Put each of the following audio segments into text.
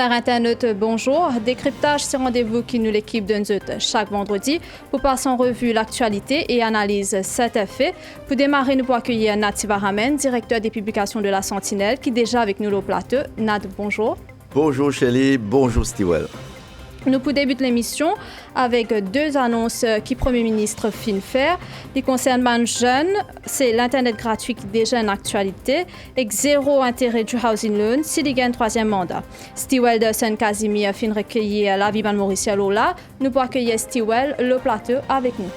Chers internautes, bonjour. Décryptage, c'est rendez-vous qui nous l'équipe de nous chaque vendredi pour passer en revue l'actualité et analyse cet fait. Pour démarrer, nous pouvons accueillir Nad Sivaramen, directeur des publications de La Sentinelle, qui est déjà avec nous au plateau. Nad, bonjour. Bonjour Shelley, bonjour Stewell. Nous pouvons débuter l'émission avec deux annonces qui le Premier ministre fin faire. Les concernent les jeunes, c'est l'Internet gratuit qui est déjà une actualité, avec zéro intérêt du housing loan s'il y a un troisième mandat. Stewell de Saint-Casimir fin recueillir la vie de Mauricia Lola. Nous pouvons accueillir Stewell le plateau avec nous.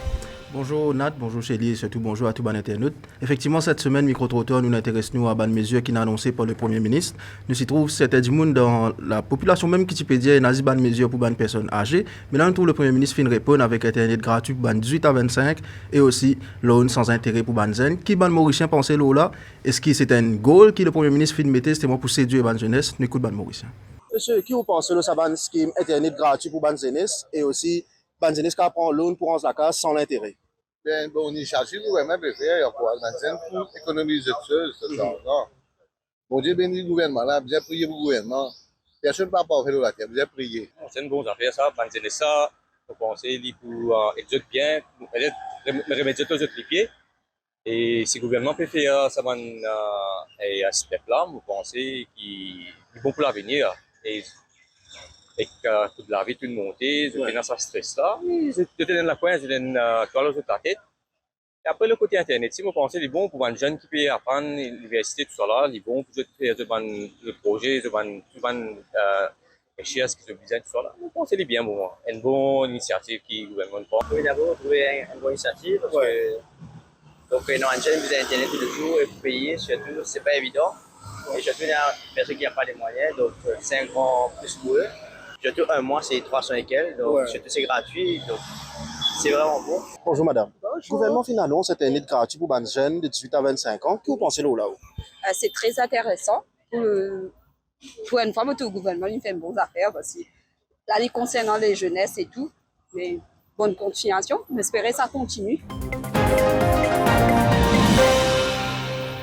Bonjour Nat, bonjour Chélie et surtout bonjour à tous les internautes. Effectivement, cette semaine, Micro-Trottoir nous intéresse à une mesure qui est annoncée par le Premier ministre. Nous s'y trouvons certains du monde dans la population même qui peut dire qu'il y a une mesure pour les personnes âgées. Mais là, nous trouvons le Premier ministre fin répondre avec Internet gratuit pour les 18 à 25 et aussi loan sans intérêt pour les jeunes. Qui les Mauriciens pensent là? Est-ce que c'est un goal que le Premier ministre fin mettait justement pour séduire les jeunesse? Nous écoutons les Mauriciens. Monsieur, qui vous pensez que ça va un scheme Internet gratuit pour les jeunesse et aussi les jeunesse qui prend loan pour la case sans l'intérêt? C'est une bonne initiative, le gouvernement peut faire pour économiser cet argent. Bon Dieu bénit le gouvernement, là, bien prier pour le gouvernement. Personne ne peut pas faire de la terre, bien prier. C'est une bonne affaire, ça. Penser ça, vous pensez pour exécuter bien, remettre tous les pieds. Et si le gouvernement peut faire ça, à ce step-là, vous pensez qu'il est bon pour l'avenir. Et que toute la vie, tout montée, je suis dans ce stress-là, je suis dans la coin, je suis dans la tête. Et après, le côté Internet, si vous pensez, c'est bon pour les jeunes qui peuvent apprendre l'université, tout ça là, c'est bon pour faire le projet, réfléchir à ce qu'ils ont besoin, tout ça là. Je pense que c'est bien pour moi. Une bonne initiative qui le gouvernement prend. Oui, d'abord, trouver une bonne initiative parce que donc, nous avons besoin d'Internet tous les jours et pour payer, surtout, c'est pas évident. Et surtout, il y a des personnes qui n'ont pas les moyens, donc c'est un grand plus pour eux. Surtout un mois, c'est 300 et quelques, donc surtout c'est gratuit, donc c'est vraiment bon. Bonjour madame. Le gouvernement fin annonce Internet gratuit pour les jeunes de 18 à 25 ans. Qui vous pensez là-haut? C'est très intéressant. Pour une fois, le gouvernement il fait une bonne affaire parce que là, les concernant les jeunesses et tout, mais bonne continuation. J'espère que ça continue.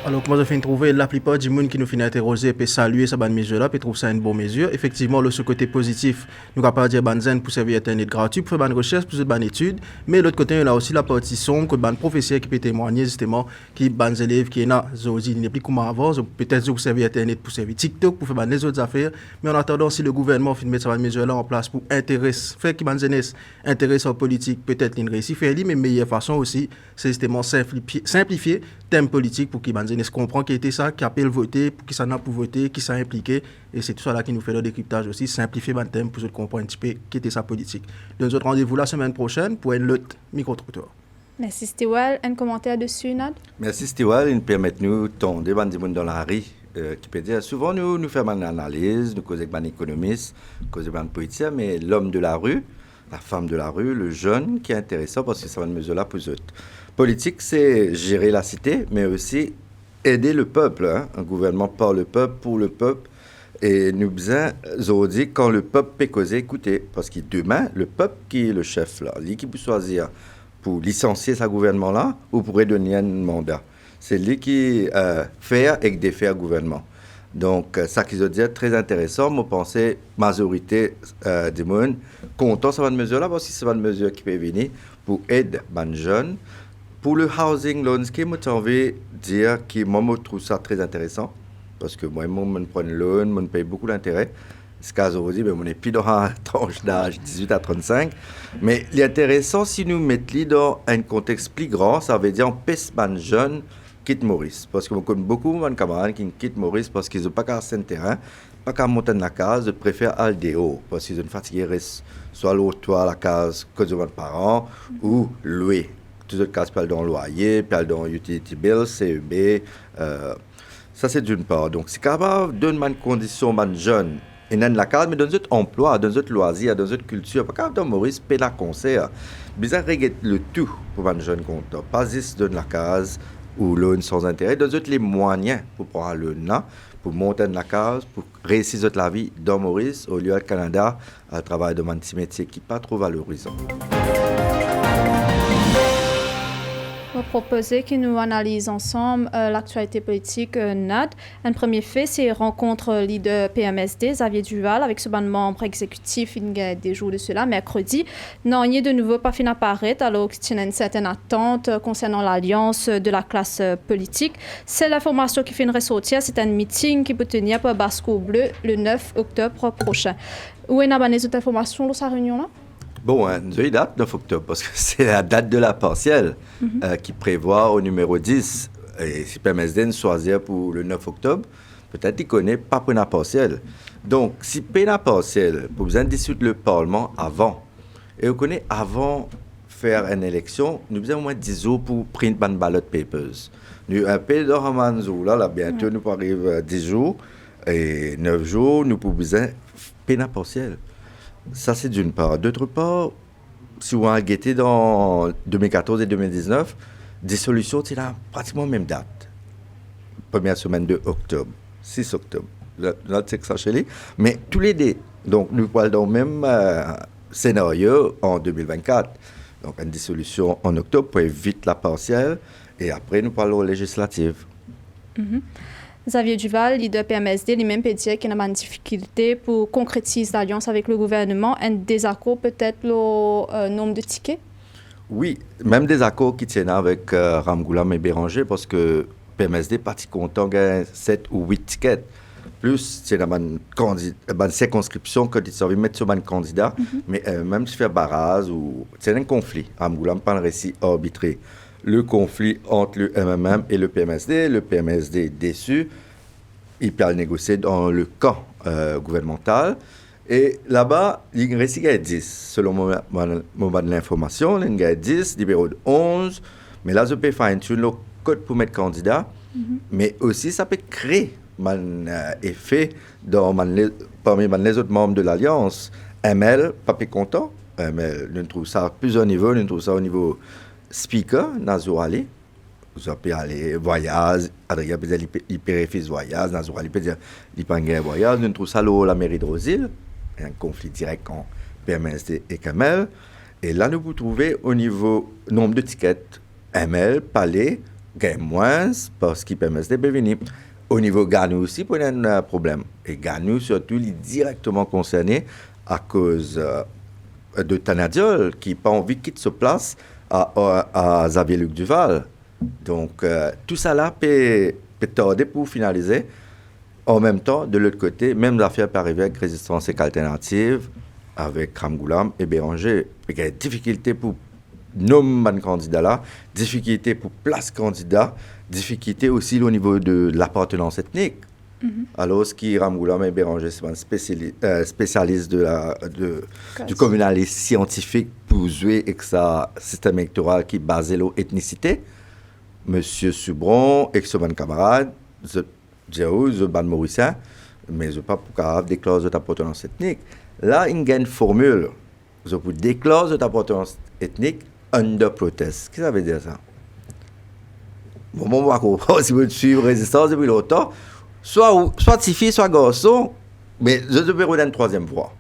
Alors, comment je finis trouver la plupart du monde qui nous finit interroger peut saluer cette bonne mesure-là, peut trouver ça une bonne mesure. Effectivement, le côté positif, nous ne pouvons pas dire banzen pour servir Internet gratuit, pour faire une recherche, pour faire une étude. Mais l'autre côté, il y a aussi la partie sombre, que le professeur qui peut témoigner justement, qui les élèves qui sont là, il n'est plus comme avant, peut-être pour servir Internet, pour servir TikTok, pour faire les autres affaires. Mais en attendant, si le gouvernement finit mettre cette mesure-là en place pour faire que les jeunesse intéressent en politique, peut-être qu'il réussit faire, mais meilleure façon aussi, c'est justement simplifier thème politique pour qu'ils jeunesse comprend qui était ça, qui appelle voter, pour qui ça n'a pour voter, qui s'est impliqué. Et c'est tout ça là qui nous fait le décryptage aussi, simplifier le thème pour comprendre un petit peu qui était sa politique. Donc, nous rendez-vous la semaine prochaine pour un autre micro-trottoir. Merci Stewell. Un commentaire dessus, Nad? Merci Stewell, il permet nous de débattre des gens dans la rue. Qui peut dire, souvent nous faisons une analyse, nous causons avec un économiste, nous causons avec un politicien, mais l'homme de la rue, la femme de la rue, le jeune qui est intéressant parce que ça va une mesure là pour eux. Politique, c'est gérer la cité, mais aussi aider le peuple, hein? Un gouvernement par le peuple, pour le peuple. Et nous avons dit quand le peuple peut causer, écoutez, parce que demain, le peuple qui est le chef, là, lui qui peut choisir pour licencier ce gouvernement-là ou pour donner un mandat. C'est lui qui fait et défait le gouvernement. Donc, ça qu'ils ont dit est très intéressant. Moi, je pense que la majorité des gens content de cette mesure-là parce que c'est une mesure qui peut venir pour aider les jeunes. Pour le housing loan scheme, j'ai envie de dire que moi, je trouve ça très intéressant. Parce que moi, je prends un loan, je paye beaucoup d'intérêt. Ce cas où je dis, on n'est plus dans la tranche d'âge 18 à 35. Mais l'intéressant, si nous mettons dans un contexte plus grand, ça veut dire qu'on pèse les jeunes quitte Maurice. Parce que je connais beaucoup de camarades qui quittent Maurice parce qu'ils n'ont pas qu'à un terrain, pas qu'à monter dans la case, ils préfèrent aller dehors. Parce qu'ils sont fatigués, soit l'autre toit à la case que de leurs parents ou louer. Toutes les cases parlent dans le loyer, parlent dans utility bills, CEB. Ça, c'est d'une part. Donc, c'est capable de donner une condition aux jeunes. Et dans la case, mais dans notre emploi, dans notre loisir, dans notre culture, pas capable dans Maurice, payer la concert. Bizarre, regarde le tout pour un jeune content. Pas juste dans la case ou loan sans intérêt. Dans les moyens pour prendre le loan là, pour monter dans la case, pour réussir la vie dans Maurice, au lieu du Canada, à travailler dans un petit métier qui n'est pas trop valorisant. Je vais proposer que nous analysons ensemble l'actualité politique NAD. Un premier fait, c'est rencontre leader PMSD, Xavier Duval, avec ce membre exécutif, il y a des jours de cela, mercredi. Non, il n'y a de nouveau pas fini apparaître, alors qu'il y a une certaine attente concernant l'alliance de la classe politique. C'est l'information qui fait une ressortir, c'est un meeting qui peut tenir pour Basco Bleu le 9 octobre prochain. Où est cette information, cette réunion-là? Bon, nous avons date 9 octobre, parce que c'est la date de la partielle qui prévoit au numéro 10. Et si PMSD choisir pour le 9 octobre, peut-être qu'il ne connaît pas pour la partielle. Donc, si la partielle, pour besoin de dissoudre le Parlement avant, et on connaît avant faire une élection, nous avons au moins 10 jours pour print ban ballot papers. Nous appelons dans Ramanzou, là, bientôt, nous arrivons 10 jours, et 9 jours, nous pouvons besoin de la partielle. Ça, c'est d'une part. D'autre part, si on a guetté dans 2014 et 2019, dissolution, c'est là pratiquement même date. Première semaine de octobre, 6 octobre. C'est que ça chez lui. Mais tous les deux, donc nous parlons dans le même scénario en 2024. Donc une dissolution en octobre pour éviter la partielle. Et après, nous parlons législative. Xavier Duval, leader PMSD, lui-même peut dire qu'il y a une difficulté pour concrétiser l'alliance avec le gouvernement, un désaccord peut-être le nombre de tickets? Oui, même des accords qui tiennent avec Ramgoulam et Béranger, parce que PMSD parti content gagne 7 ou 8 tickets. Plus, c'est une circonscription que tu savais mettre sur un candidat, mais même si fait barrage ou c'est un conflit. Ramgoulam pas un récit arbitré. Le conflit entre le MMM et le PMSD est déçu, il peut négocier dans le camp gouvernemental. Et là-bas, il reste 10. Selon mon de l'information, il y a 10, libéraux de 11. Mais là, je peux fine-tune le code pour mettre candidat. Mais aussi, ça peut créer un effet parmi les autres membres de l'Alliance. ML, pas content. ML, nous trouvons ça à plusieurs niveaux. Nous trouvons ça au niveau speaker, Nazourali. Vous avez aller voyage, Adrien peut dire il périfise voyage, Nazourali peut dire il pangé voyage. Nous trouvons ça la mairie de Rosil. Un conflit direct entre PMSD et KML. Et là, nous pouvons trouver au niveau nombre de tickets, ML, Palais, gagne moins parce que PMSD peut venir. Au niveau Ganou aussi, il y a un problème. Et Ganou, surtout, il est directement concerné à cause de Tanadiol, qui n'a pas envie de quitter sa place à Xavier-Luc Duval. Donc, tout ça là peut tarder pour finaliser. En même temps, de l'autre côté, même l'affaire peut arriver avec Résistance et Alternative, avec Ramgoulam et Béranger. Il y a des difficultés pour nommer un candidat là, difficultés pour place candidat, difficultés aussi au niveau de l'appartenance ethnique. Alors, ce qui Ramgoulam et Béranger, c'est un spécialiste du communalisme scientifique pour jouer avec sa système électoral qui est basé sur l'ethnicité. Monsieur Subron, et son camarade, je ban mauricien, mais je ne pas pour avoir des clauses d'appartenance ethnique. Là, il y a une formule. Je peux des clauses d'appartenance ethnique under protest. Qu'est-ce que ça veut dire ça? Bon, on va comprendre si vous suivez résistance depuis longtemps. Soit fille, soit garçon, mais je devrais une troisième voie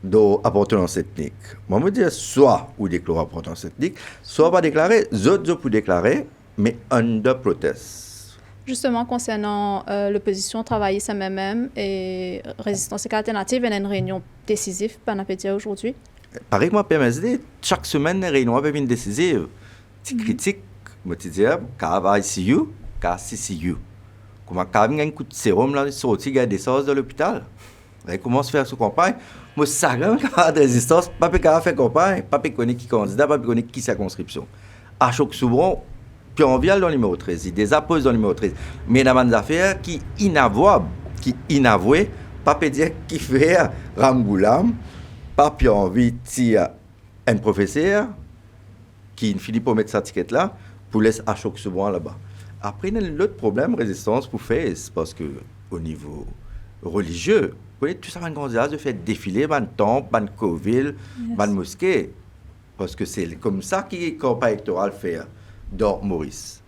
d'appartenance ethnique. Moi, je me dis soit ou déclarer appartenance ethnique, soit pas déclarer, je peux déclarer, mais under protest. Justement, concernant l'opposition travailliste MMM et Résistance et Alternative, il y a une réunion décisive, pas dire aujourd'hui. Pareil, moi, PMSD, chaque semaine, une réunion avec une décisive. Tu critiques, je te dis, quand ICU, quand CCU. Comment quand il y a un coup de sérum, là, il sortit, il y a des choses de l'hôpital. Il commence à faire sa campagne. Moi, ça, quand de résistance, pas de faire campagne, pas de connaître qui candidat, pas de connaître qui circonscription. À chaque souvent, puis on vient dans le numéro 13, il désappose dans le numéro 13. Mais il y a des affaires qui sont inavouables, qui inavouées, pas peut dire qui fait Ramgoulam, pas puis envie de dire un professeur qui finit pour mettre sa ticket là, pour laisser à chaque souvent là-bas. Après, il y a l'autre problème, résistance pour faire, parce que au niveau religieux, vous voyez, tout ça, un candidat de faire défiler, un temple, un coville, un mosquée. Parce que c'est comme ça que la campagne électorale fait dans Maurice.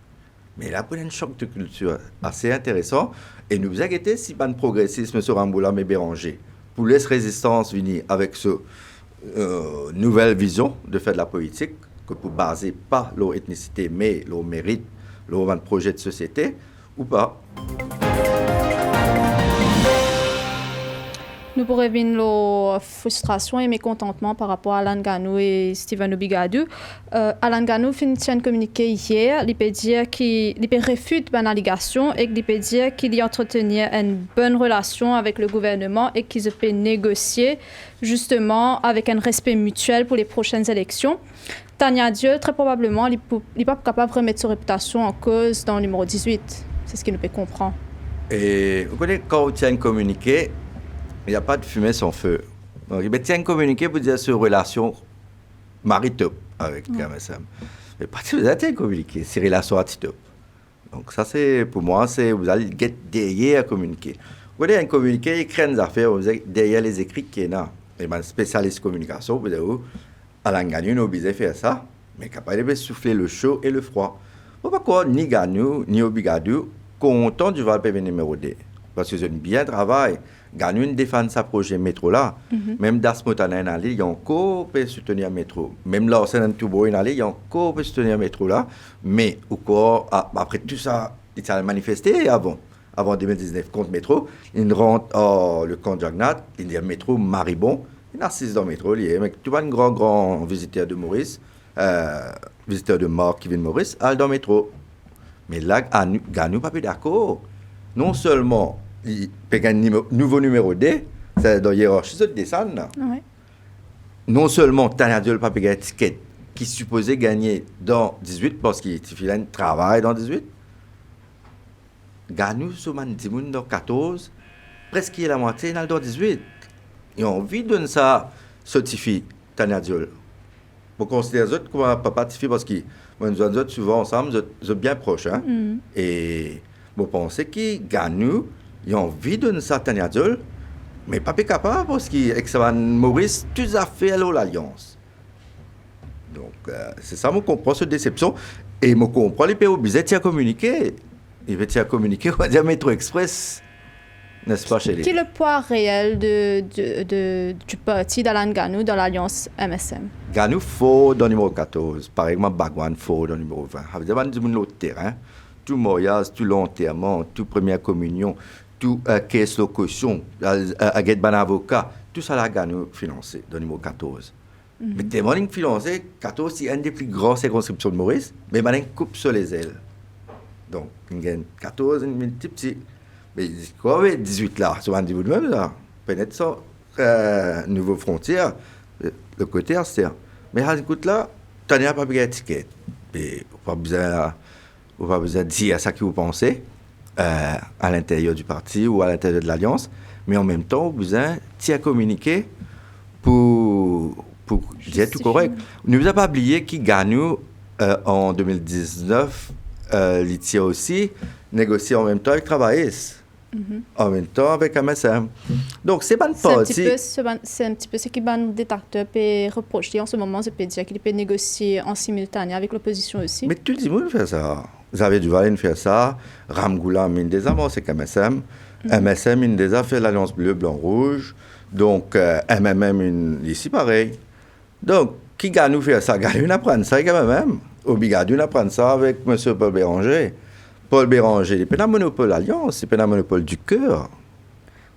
Mais là, il y a un choc de culture assez intéressant. Et nous vous inquiétez si un progressisme sur Ramgoulam et Béranger, pour laisser résistance venir avec ce nouvelle vision de faire de la politique, que pour baser pas leur ethnicité, mais leur mérite, leur projet de société, ou pas. Nous pourrions voir la frustration et mécontentement par rapport à Alan Ganou et Stephen Obigadou. Alan Ganou finit un communiqué hier, il peut dire qu'il réfute une allégation et qu'il peut dire qu'il y entretenir une bonne relation avec le gouvernement et qu'il peut négocier justement avec un respect mutuel pour les prochaines élections. Tania Dieu, très probablement, il n'est pas capable de remettre sa réputation en cause dans le numéro 18. C'est ce qu'il nous peut comprendre. Et vous connaissez, quand on tient un communiqué, il n'y a pas de fumée sans feu. Donc, il tient un communiqué pour dire sur relation mari-top avec MSM. Mais pas si vous avez un communiqué, c'est relation anti-top. Donc ça, c'est, pour moi, c'est vous allez get derrière un communiqué. Vous voyez, un communiqué, il crée des affaires, vous avez derrière les écrits qu'il y a. Et ben, spécialiste communication, vous avez Alan Ganou, nous obligé de faire ça, mais capable de souffler le chaud et le froid. Pourquoi ni Ganou, ni Obigadou, content du Val-PV numéro 2. Parce que c'est un bien travail. Ganou défend sa projet métro là. Même Dasmotana en allée, il y a encore pour soutenir le métro. Même là, c'est un Toubo en allée, il y a encore pour soutenir le métro là. Mais après tout ça, il s'est manifesté avant 2019 contre le métro. Il rentre le camp Jagnat, il dit métro Maribon. Il assiste dans le métro, mais tu vois un grand visiteur de Maurice, visiteur de Marc qui vient de Maurice, dans le métro. Mais là, Ganou pas d'accord. Non seulement il peut gagner un nouveau numéro 2, c'est dans la hiérarchie de descendre. Ouais. Non seulement Tania Dieu pas gagner un ticket qui supposait gagner dans 18 parce qu'il fait un travail dans 18. Ganou, dans 14, presque la moitié dans 18. Ils ont envie de donner ça certifié, Tania Dieu. Pour considérer les autres comme un papa certifié parce que nous sommes souvent ensemble, nous sommes bien proches. Hein? Et vous pensez que Ganou, ils ont envie de donner ça à Tania Dieu, mais pas capable parce qu'avec Maurice, tout a fait à l'alliance. Donc, c'est ça, je comprends cette déception. Et je comprends les pays obligés de communiquer. Ils veulent communiquer, on va dire Métro Express. N'est-ce pas, chérie? Quel est le poids réel du parti d'Alan Ganou dans l'alliance MSM? Ganou fort dans le numéro 14. Par exemple, Bagwan fort dans le numéro 20. Ça veut dire que l'autre terrain, tout mariage, tout l'enterrement, tout première communion, tout caisse location, un avocat, tout ça là, Ganou financé dans le numéro 14. Mais tellement financé, 14 c'est une des plus grandes circonscriptions de Maurice, mais il y a une coupe sur les ailes. Donc, il y a 14, un petit petit. Mais quoi, 18 là, c'est un niveau de même là. Peut-être ça, nouveau frontière, le côté austère. Mais écoute là, tu n'as pas payé un ticket. Et pas besoin de dire ça que vous pensez à l'intérieur du parti ou à l'intérieur de l'Alliance. Mais en même temps, vous avez besoin de communiquer pour dire tout correct. Ne vous avez pas oublié qui Ganou en 2019, il tient aussi négocier en même temps avec Travaillis. En même temps avec MSM. Donc, c'est pas une partie. C'est un petit peu ce qui va nous détecter et reprocher en ce moment. Je peux dire qu'il peut négocier en simultané avec l'opposition aussi. Mais tout le monde fait ça. Vous avez du Valin faire ça. Ramgoula, il des amorces avec MSM. MSM, il des a fait l'alliance bleu, blanc, rouge. Donc, MMM, ici, pareil. Donc, qui gagne nous faire ça? Gagne apprendre ça avec MMM. Obigadou apprendre ça avec M. Paul Béranger. Paul Béranger, il n'est pas un monopole d'alliance, il n'est pas un monopole du cœur.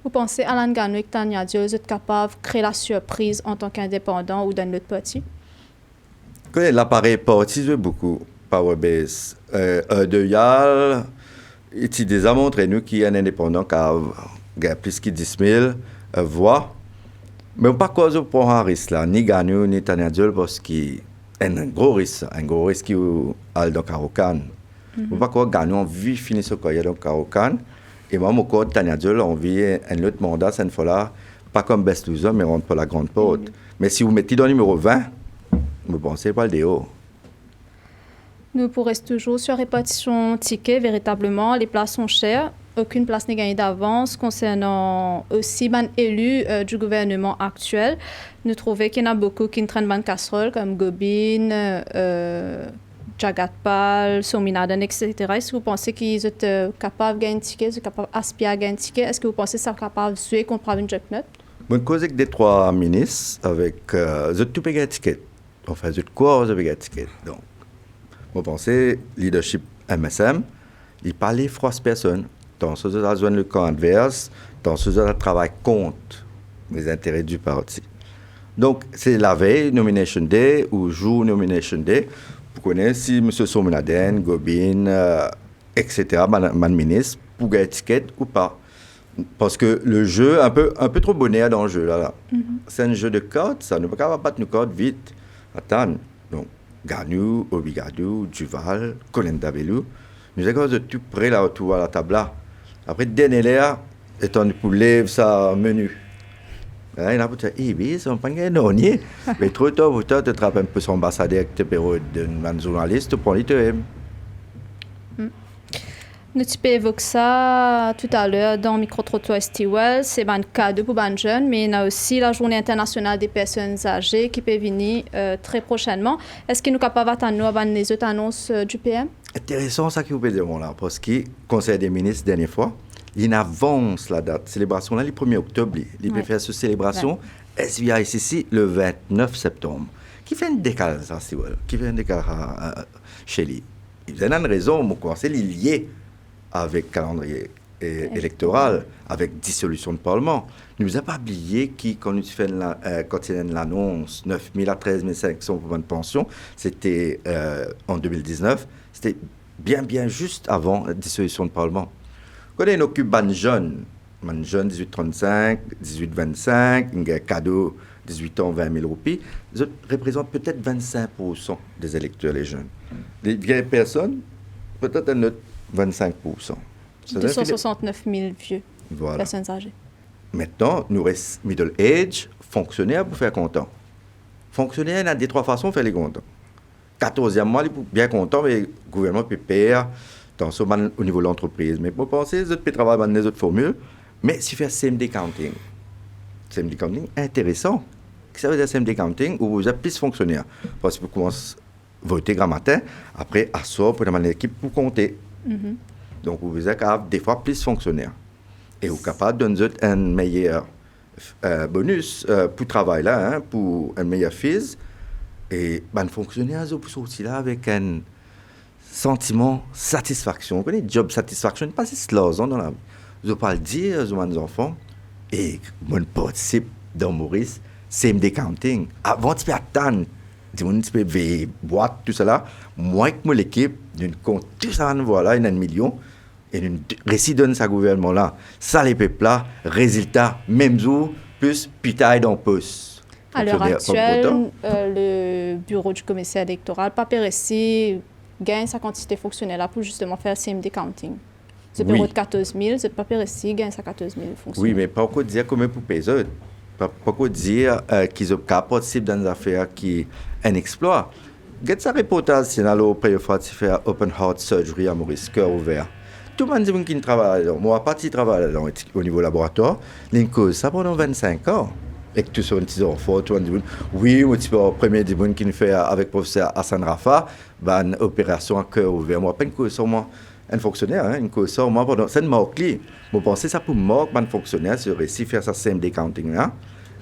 Vous pensez Alan Ganou et Tania Dieu êtes capables de créer la surprise en tant qu'indépendant ou dans notre parti? L'appareil parti joue beaucoup. Powerbase. De Yal, il a montré nous qu'il y a un indépendant qui a plus de 10 000 voix. Mais on ne peut pas causer pour un risque là, ni Ganou ni Tania Dieu parce qu'il y a un gros risque qui est dans Carocan. On ne peut pas Ganou envie de finir ce qu'il y a dans Carocan. Et moi, mon code Tania Dieu, envie un autre mandat cette fois-là, pas comme best loser, mais rentre pour la grande porte. Mais si vous mettez dans le numéro 20, vous pensez pas le déo. Nous pourrons toujours sur répartition ticket, véritablement, les places sont chères. Aucune place n'est gagnée d'avance. Concernant aussi les élus du gouvernement actuel, nous trouvons qu'il y en a beaucoup qui traînent une casserole, comme Gobin, Jagatpal, Sominadan, etc. Est-ce que vous pensez qu'ils sont capables de gagner un ticket, ils sont capables d'aspirer à gagner un ticket? Est-ce que vous pensez qu'ils sont capables de jouer contre une job note? Bonne cause avec des trois ministres, avec tout payé un ticket. on fait de course avec étiquette. Donc, moi, je pense, leadership MSM, il parlait froisse personne. Dans ce cas, il le camp adverse, dans ce cas, il travaille contre les intérêts du parti. Donc, c'est la veille, Nomination Day, ou jour Nomination Day, pour connaître si M. Somunaden, Gobin, etc., man ministre, pour gagner étiquette ou pas. Parce que le jeu, un peu trop bonheur dans le jeu, là. C'est un jeu de cartes, ça. Nous ne pouvons pas battre nos cartes vite. Attends. Donc, Ganou, Obigadou, Duval, Colin Dabelou, nous avons tout près là autour à la table là. Après, dernier l'air, étant pour lever ça menu. Il y a pour dire, oui, c'est pas un non-nier. Mais trop tôt, vous te trappez un peu son ambassadeur avec tes périodes d'un journaliste pour l'ITM. Nous avons évoqué ça tout à l'heure dans le micro-trottoir Stewell. C'est un cadeau pour les jeunes, mais il y a aussi la Journée internationale des personnes âgées qui peut venir très prochainement. Est-ce que nous sommes capables d'attendre les autres annonces du PM? Intéressant ça que vous pouvez dire là, parce que le Conseil des ministres, dernière fois, il avance la date. Célébration là, le 1er octobre. Il peut faire cette célébration SVICC le 29 septembre. Qui fait un décalage, ça, Stewell? Qui fait un décalage chez lui? Il y a une raison, mon conseil est lié avec calendrier électoral, avec dissolution de Parlement. Nous n'avons pas oublié que quand il y a l'annonce 9 000 à 13 500 pour une pension, c'était en 2019, c'était bien juste avant la dissolution de Parlement. Quand on occupe un jeune 18-35, 18-25, un cadeau 18 ans, 20 000 roupies, ça représente peut-être 25% des électeurs, les jeunes. Les vieilles personnes, peut-être un autre 25%. 269 000 vieux, personnes âgées. Maintenant, nous reste middle age, fonctionnaire pour faire content. Fonctionnaire, il y a des trois façons de faire les contents. 14e mois, il est bien content, mais le gouvernement peut payer au niveau de l'entreprise. Mais pour penser, les autres peuvent travailler dans les autres formules, mais si faire CMD counting. CMD counting, intéressant. Qu'est-ce que ça veut dire CMD counting? Où vous avez plus fonctionnaires. Parce que vous commencez à voter grand matin, après, à soir, pour demander l'équipe pour compter. Donc, vous êtes capable, des fois, plus fonctionnaires. Et vous êtes capable de donner un meilleur bonus pour le travail, là, hein, pour un meilleur fils. Et les fonctionnaires, vous pouvez sortir là avec un sentiment de satisfaction. Vous connaissez, job satisfaction, pas si cela dans la vie. Vous pouvez le dire aux enfants, et mon participe dans Maurice, CMD counting. Avant de attendre, tu peux veiller, boîte, tout cela. Moi, avec mon équipe, nous compte tout ça, voilà, il y a 1 million. Et nous récidons ce gouvernement-là. Ça, les peuples là, résultat, même jour, plus pitaille dans le poste. À l'heure actuelle, le bureau du commissaire électoral, pas réussi gagne sa quantité fonctionnelle là pour justement faire le CMD counting. Ce bureau de 14 000, c'est pas réussi gagne sa 14 000 fonctionnels. Oui, mais pas quoi dire comment pour payer. Pas quoi dire qu'ils ont participé dans des affaires qui un exploit. Get sa reportage, c'est là le première fois de faire open heart surgery à Maurice, cœur ouvert. Tout le monde qui travaille là, moi, partie travaille là au niveau laboratoire, l'incause ça pendant 25 ans. Et que tout sur un petit enfant, tout le monde dit oui, moi, tu peux premier des qui nous fait avec le professeur Hassan Rafa, une opération à cœur ouvert. Moi, pas une cause sur moi, un fonctionnaire, hein, une cause sur moi pendant. C'est une marque-là. Moi, pensez ça pour marque, un fonctionnaire, sur réussi faire ça CMD counting là,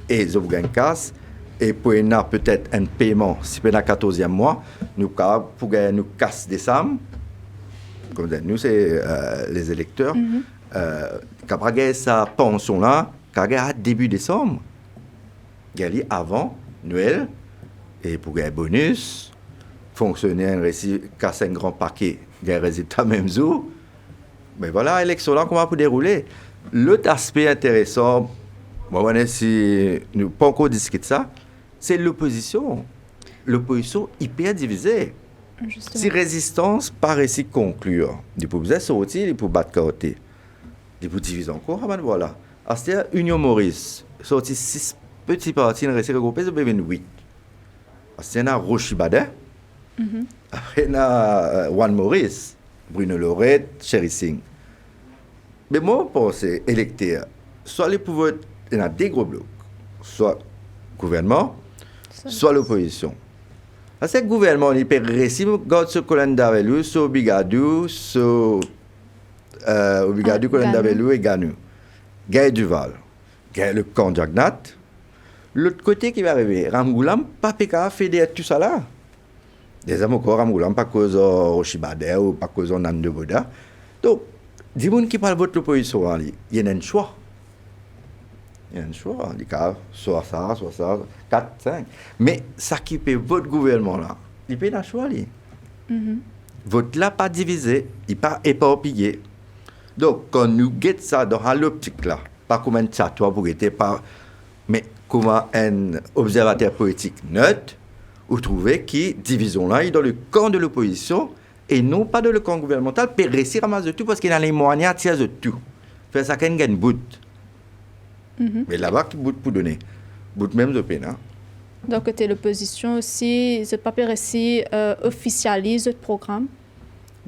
et ils ont gagné casse. Et pour peut-être un paiement, si c'est le 14e mois, nous pour gagner nous casse décembre. Comme nous, c'est les électeurs. Quand on gagne sa pension là, quand on gagne début décembre, gagner avant Noël, et pour gagner bonus, fonctionnaire casse un grand paquet, gagner résultat même jour. Mais voilà, l'élection là qu'on va pour dérouler. L'autre aspect intéressant, moi, si nous pas encore discuté ça, c'est l'opposition. L'opposition hyper divisée. Justement. Si résistance pas réussi conclure, il peut sortir, il peut battre côté. Il peut diviser encore, voilà. C'est-à-dire Union Maurice, sorti 6 petits partis, il reste regroupé, ça peut être 8. C'est un Rochibadin, après il y a Juan Maurice, Bruno Lorette, Sherry Singh. Mais moi, je pense, électeurs, soit les pouvoirs, il y a des gros blocs, soit gouvernement, soit l'opposition. Parce que le gouvernement, il peut réussir, regarde ce Colin Davelou, ce Obigadou, ce Obigadou, Colin Davelou et Ganou. Gaël Duval, Gaël le camp Jagnat. L'autre côté qui va arriver, Ramgoulam, pas PK fait tout ça là. Des amis encore, Ramgoulam, pas cause Rochibade ou pas cause Nan de Boda. Donc, dis gens qui parlent de votre opposition, il y a un choix. Il y a un choix. Il y a soit ça, 4, 5. Mais ça qui fait votre gouvernement là, il peut un choix. Votre là pas divisé, il pas éparpillé. Donc, quand nous guettons ça dans l'optique là, pas comme un chat, toi, pour être pas, mais comme un observateur politique neutre, vous trouvez que division là est dans le camp de l'opposition et non pas dans le camp gouvernemental, peut réussir à ramasser de tout parce qu'il a les moyens de tirer de tout. Faire ça qu'il y a un bout. Mais là-bas, qui bout pour donner. Bout même de peine. Hein? Donc, côté l'opposition aussi, ce papier récit officialise le programme.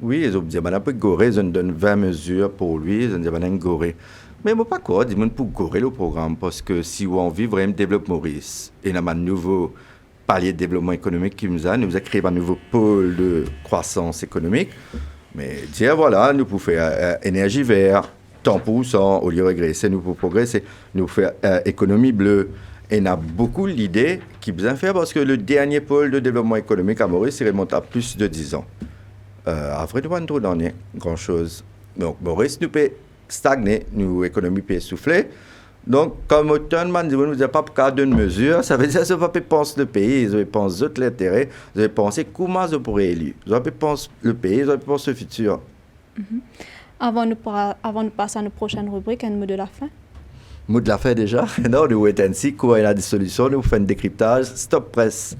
Oui, ils ont dit, on peut gorer, ils donnent 20 mesures pour lui, ils ont dit, on a gorer. Mais moi, pas quoi, dis-moi pour gorer le programme, parce que si on veut vraiment développer Maurice, et on a un nouveau palier de développement économique qui nous a créé un nouveau pôle de croissance économique, mais dire, voilà, nous pouvons faire énergie verte, temps pour cent, au lieu de régresser, nous pouvons progresser, nous pouvons faire économie bleue. Et on a beaucoup l'idée qui besoin faire parce que le dernier pôle de développement économique à Maurice, il remonte à plus de 10 ans. Après, nous n'avons pas grand-chose. Donc, Maurice, nous peut stagner, nous, économie peut souffler. Donc, comme automne, nous n'avons pas cas d'une mesure, ça veut dire que ce pas penser le pays, ils pensent d'autres l'intérêt, ils ont pensé comment ils pourraient élire. Ils ont pensé le pays, ils ont pensé le futur. Avant de passer à nos prochaines rubriques, un mot de la fin. Mot de la fin déjà. Non, nous wait and see, quoi il y a des solutions, nous faisons un décryptage. Stop presse.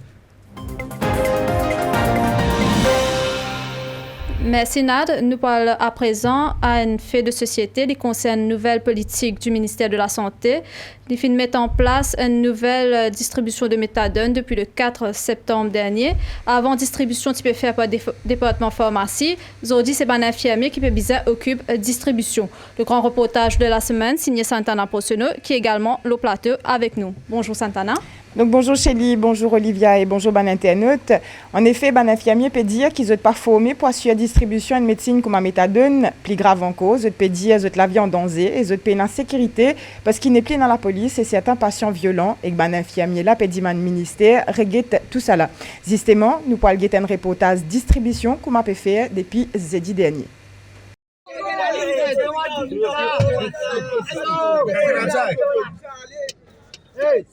Mais Sénat nous parle à présent à un fait de société qui concerne une nouvelle politique du ministère de la Santé. Les films mettent en place une nouvelle distribution de méthadone depuis le 4 septembre dernier. Avant distribution, tu peux faire par département pharmacie. Aujourd'hui, c'est un infirmier qui peut bien occupe distribution. Le grand reportage de la semaine signé Santana Posseno, qui est également au plateau avec nous. Bonjour Santana. Donc bonjour Chélie, bonjour Olivia et bonjour ban internaute. En effet, ban infirmier peut dire qu'ils sont pas formés pour assurer la distribution de médecine comme la méthadone, plus grave encore, ils peut dire qu'ils la vie en danger et ils peut en sécurité parce qu'il n'est plus dans la police et certains patients violents et que ban infirmier là peut dire le ministère regrette tout ça là. Justement, nous pourrons guetter un reportage distribution comme a peut faire depuis jeudi dernier. Hey!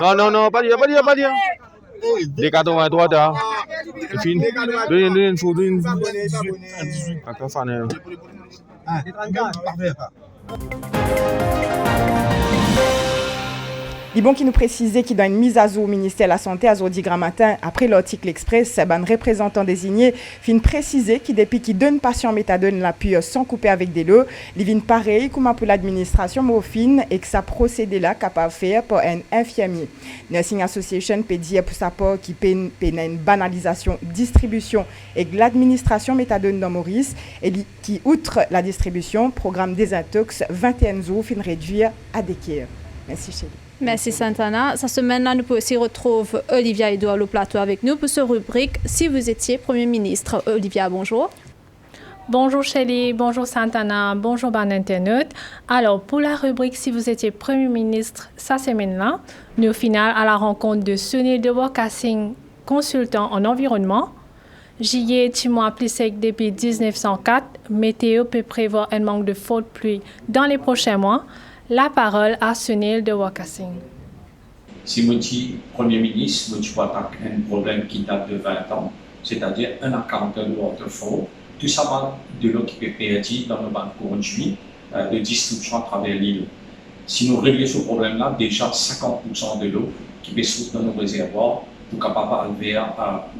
Non, pas dire. D83, t'as. C'est fini. Donne une photo. Encore fan. Il bon qui nous précisait qu'il y a une mise à jour au ministère de la Santé à aujourd'hui grand matin après l'article Express, un représentant désigné fin préciser qu'il depuis qu'il donne patient méthadone l'appui sans couper avec des lots, il vient pareil comme pour l'administration morphine et que ça procédé là capable de faire pour un infirmier. Nursing Association peut dire pour sa part qu'il peine une banalisation distribution et que l'administration méthadone dans Maurice et qui outre la distribution programme désintox 21 jours fin réduire à déquier. Merci Chélie. Merci Santana. Cette semaine-là, nous pouvons aussi retrouver Olivia Edouard au plateau avec nous pour ce rubrique « Si vous étiez Premier ministre ». Olivia, bonjour. Bonjour Chélie, bonjour Santana, bonjour ban internaute. Alors, pour la rubrique « Si vous étiez Premier ministre », cette semaine-là, nous au final à la rencontre de Sunil Dewarkassing, consultant en environnement. J'y ai Timoa Plisek depuis 1904. Météo peut prévoir un manque de forte pluie dans les prochains mois. La parole à Sunil de Wakasing. Si je dis Premier ministre, je vois un problème qui date de 20 ans, c'est-à-dire un account de waterfall, tout ça de l'eau qui peut perdu dans le banc conduit de distribution à travers l'île. Si nous réglons ce problème-là, déjà 50% de l'eau qui peut se dans nos réservoirs pour capable de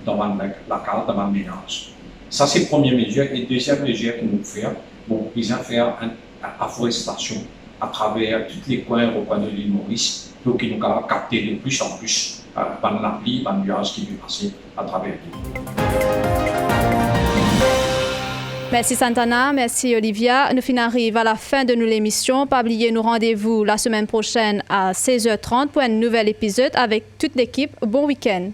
dans la carte, dans le ménage. Ça, c'est la première mesure. Et deuxième mesure que nous faisons, nous faisons faire une afforestation à travers tous les coins au coin de l'île Maurice pour que nous puissions capter de plus en plus la pluie, le nuage qui peut passer à travers l'île. Merci Santana, merci Olivia. Nous arrivons à la fin de l'émission. Pas oublier nous rendez-vous la semaine prochaine à 16h30 pour un nouvel épisode avec toute l'équipe. Bon week-end.